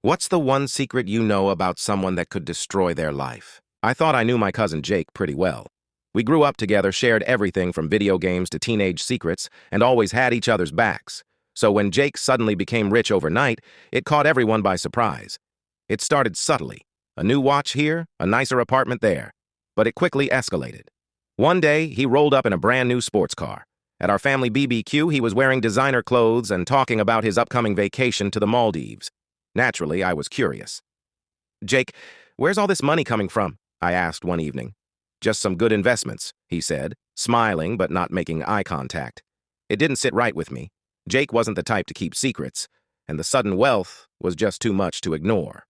What's the one secret you know about someone that could destroy their life? I thought I knew my cousin Jake pretty well. We grew up together, shared everything from video games to teenage secrets, and always had each other's backs. So when Jake suddenly became rich overnight, it caught everyone by surprise. It started subtly. A new watch here, a nicer apartment there. But it quickly escalated. One day, he rolled up in a brand new sports car. At our family BBQ, he was wearing designer clothes and talking about his upcoming vacation to the Maldives. Naturally, I was curious. "Jake, where's all this money coming from?" I asked one evening. "Just some good investments," he said, smiling but not making eye contact. It didn't sit right with me. Jake wasn't the type to keep secrets, and the sudden wealth was just too much to ignore.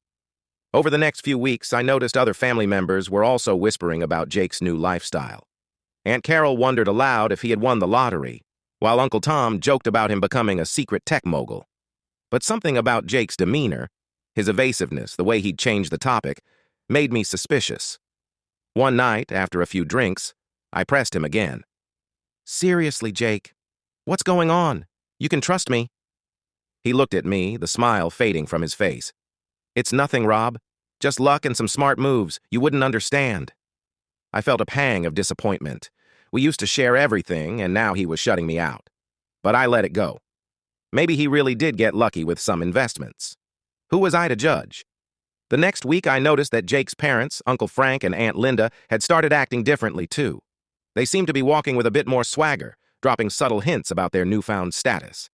Over the next few weeks, I noticed other family members were also whispering about Jake's new lifestyle. Aunt Carol wondered aloud if he had won the lottery, while Uncle Tom joked about him becoming a secret tech mogul. But something about Jake's demeanor, his evasiveness, the way he'd changed the topic, made me suspicious. One night, after a few drinks, I pressed him again. "Seriously, Jake, what's going on? You can trust me." He looked at me, the smile fading from his face. "It's nothing, Rob. Just luck and some smart moves. You wouldn't understand." I felt a pang of disappointment. We used to share everything, and now he was shutting me out. But I let it go. Maybe he really did get lucky with some investments. Who was I to judge? The next week, I noticed that Jake's parents, Uncle Frank and Aunt Linda, had started acting differently, too. They seemed to be walking with a bit more swagger, dropping subtle hints about their newfound status.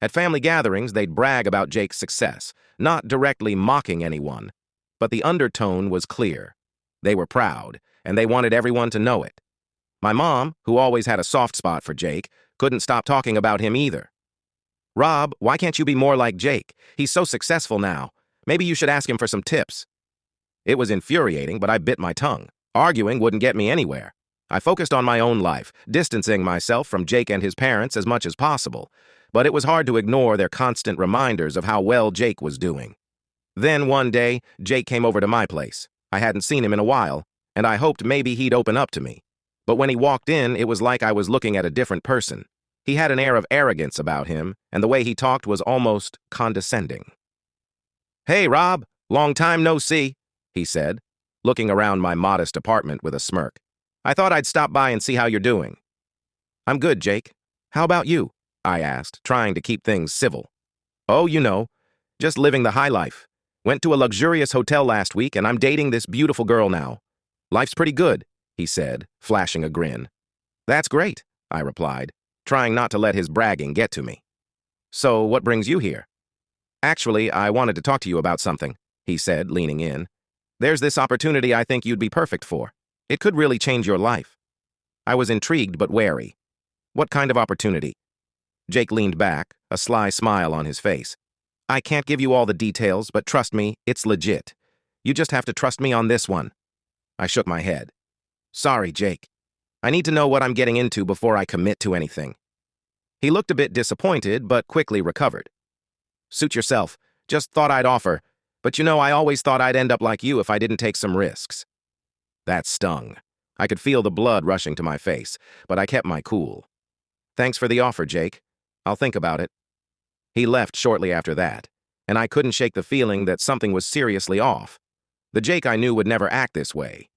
At family gatherings, they'd brag about Jake's success, not directly mocking anyone, but the undertone was clear. They were proud, and they wanted everyone to know it. My mom, who always had a soft spot for Jake, couldn't stop talking about him either. "Rob, why can't you be more like Jake? He's so successful now. Maybe you should ask him for some tips." It was infuriating, but I bit my tongue. Arguing wouldn't get me anywhere. I focused on my own life, distancing myself from Jake and his parents as much as possible, but it was hard to ignore their constant reminders of how well Jake was doing. Then one day, Jake came over to my place. I hadn't seen him in a while, and I hoped maybe he'd open up to me. But when he walked in, it was like I was looking at a different person. He had an air of arrogance about him, and the way he talked was almost condescending. "Hey, Rob, long time no see," he said, looking around my modest apartment with a smirk. "I thought I'd stop by and see how you're doing." "I'm good, Jake. How about you?" I asked, trying to keep things civil. "Oh, you know, just living the high life. Went to a luxurious hotel last week, and I'm dating this beautiful girl now. Life's pretty good," he said, flashing a grin. "That's great," I replied, trying not to let his bragging get to me. "So what brings you here?" "Actually, I wanted to talk to you about something," he said, leaning in. "There's this opportunity I think you'd be perfect for. It could really change your life." I was intrigued but wary. "What kind of opportunity?" Jake leaned back, a sly smile on his face. "I can't give you all the details, but trust me, it's legit. You just have to trust me on this one." I shook my head. "Sorry, Jake. I need to know what I'm getting into before I commit to anything." He looked a bit disappointed, but quickly recovered. "Suit yourself. Just thought I'd offer. But you know, I always thought I'd end up like you if I didn't take some risks." That stung. I could feel the blood rushing to my face, but I kept my cool. "Thanks for the offer, Jake. I'll think about it." He left shortly after that, and I couldn't shake the feeling that something was seriously off. The Jake I knew would never act this way.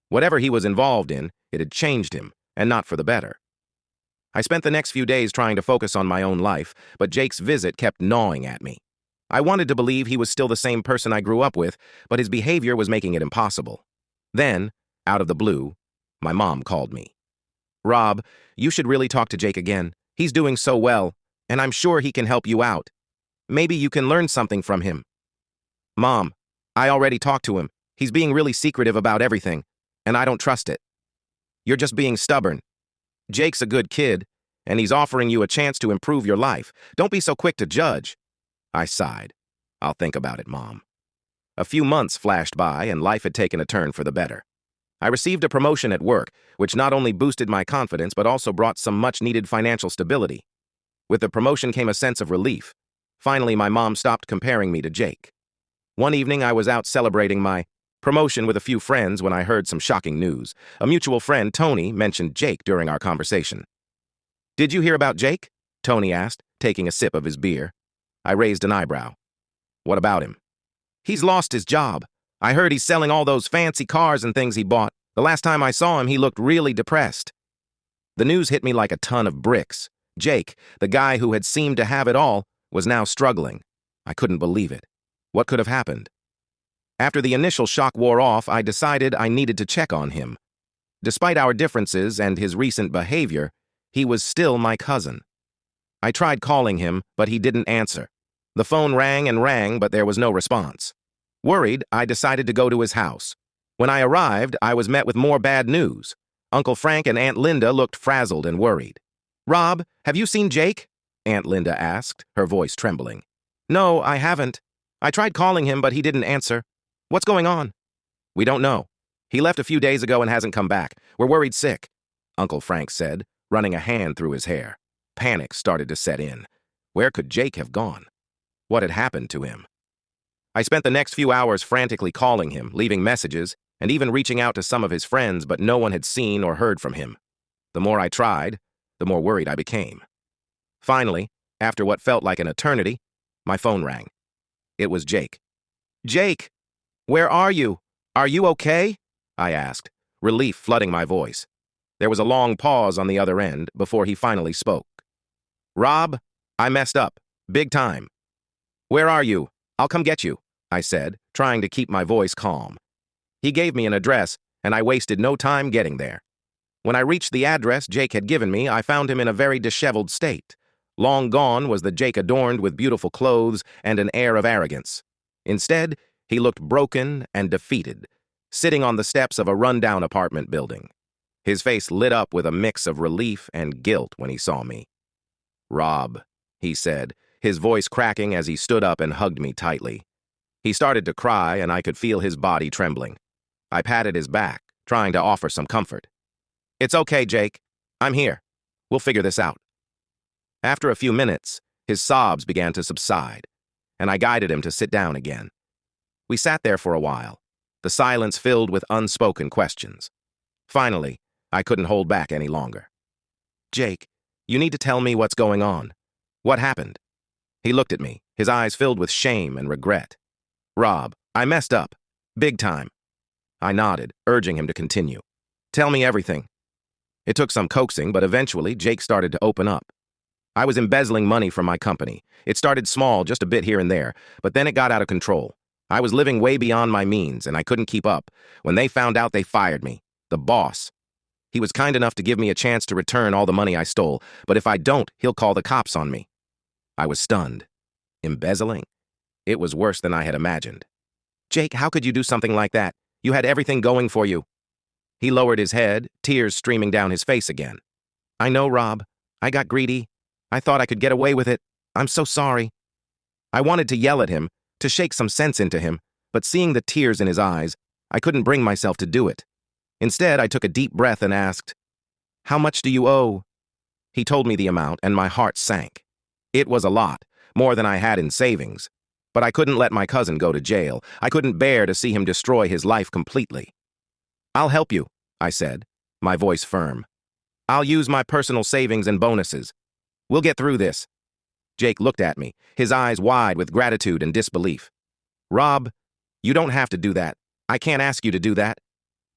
Whatever he was involved in, it had changed him, and not for the better. I spent the next few days trying to focus on my own life, but Jake's visit kept gnawing at me. I wanted to believe he was still the same person I grew up with, but his behavior was making it impossible. Then, out of the blue, my mom called me. "Rob, you should really talk to Jake again. He's doing so well, and I'm sure he can help you out. Maybe you can learn something from him." "Mom, I already talked to him. He's being really secretive about everything, and I don't trust it." "You're just being stubborn. Jake's a good kid, and he's offering you a chance to improve your life. Don't be so quick to judge." I sighed. "I'll think about it, Mom." A few months flashed by, and life had taken a turn for the better. I received a promotion at work, which not only boosted my confidence but also brought some much-needed financial stability. With the promotion came a sense of relief. Finally, my mom stopped comparing me to Jake. One evening, I was out celebrating my promotion with a few friends when I heard some shocking news. A mutual friend, Tony, mentioned Jake during our conversation. "Did you hear about Jake?" Tony asked, taking a sip of his beer. I raised an eyebrow. "What about him?" He's lost his job. I heard he's selling all those fancy cars and things he bought. The last time I saw him, he looked really depressed. The news hit me like a ton of bricks. Jake, the guy who had seemed to have it all, was now struggling. I couldn't believe it. What could have happened? After the initial shock wore off, I decided I needed to check on him. Despite our differences and his recent behavior, he was still my cousin. I tried calling him, but he didn't answer. The phone rang and rang, but there was no response. Worried, I decided to go to his house. When I arrived, I was met with more bad news. Uncle Frank and Aunt Linda looked frazzled and worried. "Rob, have you seen Jake?" Aunt Linda asked, her voice trembling. "No, I haven't. I tried calling him, but he didn't answer. What's going on?" "We don't know. He left a few days ago and hasn't come back. We're worried sick," Uncle Frank said, running a hand through his hair. Panic started to set in. Where could Jake have gone? What had happened to him? I spent the next few hours frantically calling him, leaving messages, and even reaching out to some of his friends, but no one had seen or heard from him. The more I tried, the more worried I became. Finally, after what felt like an eternity, my phone rang. It was Jake. "Jake, where are you? Are you okay?" I asked, relief flooding my voice. There was a long pause on the other end before he finally spoke. "Rob, I messed up. Big time." "Where are you? I'll come get you," I said, trying to keep my voice calm. He gave me an address, and I wasted no time getting there. When I reached the address Jake had given me, I found him in a very disheveled state. Long gone was the Jake adorned with beautiful clothes and an air of arrogance. Instead, he looked broken and defeated, sitting on the steps of a rundown apartment building. His face lit up with a mix of relief and guilt when he saw me. "Rob," he said, his voice cracking as he stood up and hugged me tightly. He started to cry, and I could feel his body trembling. I patted his back, trying to offer some comfort. "It's okay, Jake. I'm here. We'll figure this out." After a few minutes, his sobs began to subside, and I guided him to sit down again. We sat there for a while, the silence filled with unspoken questions. Finally, I couldn't hold back any longer. "Jake, you need to tell me what's going on. What happened?" He looked at me, his eyes filled with shame and regret. "Rob, I messed up. Big time." I nodded, urging him to continue. "Tell me everything." It took some coaxing, but eventually Jake started to open up. "I was embezzling money from my company. It started small, just a bit here and there, but then it got out of control. I was living way beyond my means, and I couldn't keep up. When they found out, they fired me. The boss. He was kind enough to give me a chance to return all the money I stole, but if I don't, he'll call the cops on me." I was stunned. Embezzling? It was worse than I had imagined. "Jake, how could you do something like that? You had everything going for you." He lowered his head, tears streaming down his face again. "I know, Rob. I got greedy. I thought I could get away with it. I'm so sorry." I wanted to yell at him, to shake some sense into him, but seeing the tears in his eyes, I couldn't bring myself to do it. Instead, I took a deep breath and asked, "How much do you owe?" He told me the amount, and my heart sank. It was a lot, more than I had in savings. But I couldn't let my cousin go to jail. I couldn't bear to see him destroy his life completely. "I'll help you," I said, my voice firm. "I'll use my personal savings and bonuses. We'll get through this." Jake looked at me, his eyes wide with gratitude and disbelief. "Rob, you don't have to do that. I can't ask you to do that."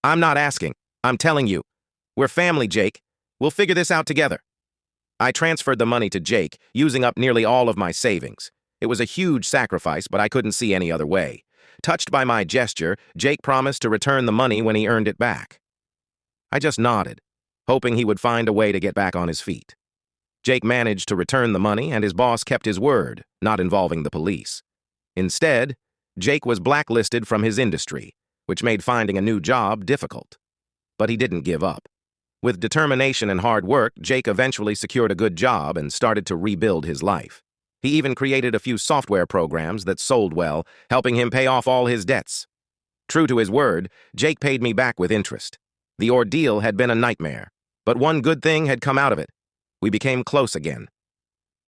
"I'm not asking. I'm telling you. We're family, Jake. We'll figure this out together." I transferred the money to Jake, using up nearly all of my savings. It was a huge sacrifice, but I couldn't see any other way. Touched by my gesture, Jake promised to return the money when he earned it back. I just nodded, hoping he would find a way to get back on his feet. Jake managed to return the money, and his boss kept his word, not involving the police. Instead, Jake was blacklisted from his industry, which made finding a new job difficult. But he didn't give up. With determination and hard work, Jake eventually secured a good job and started to rebuild his life. He even created a few software programs that sold well, helping him pay off all his debts. True to his word, Jake paid me back with interest. The ordeal had been a nightmare, but one good thing had come out of it. We became close again.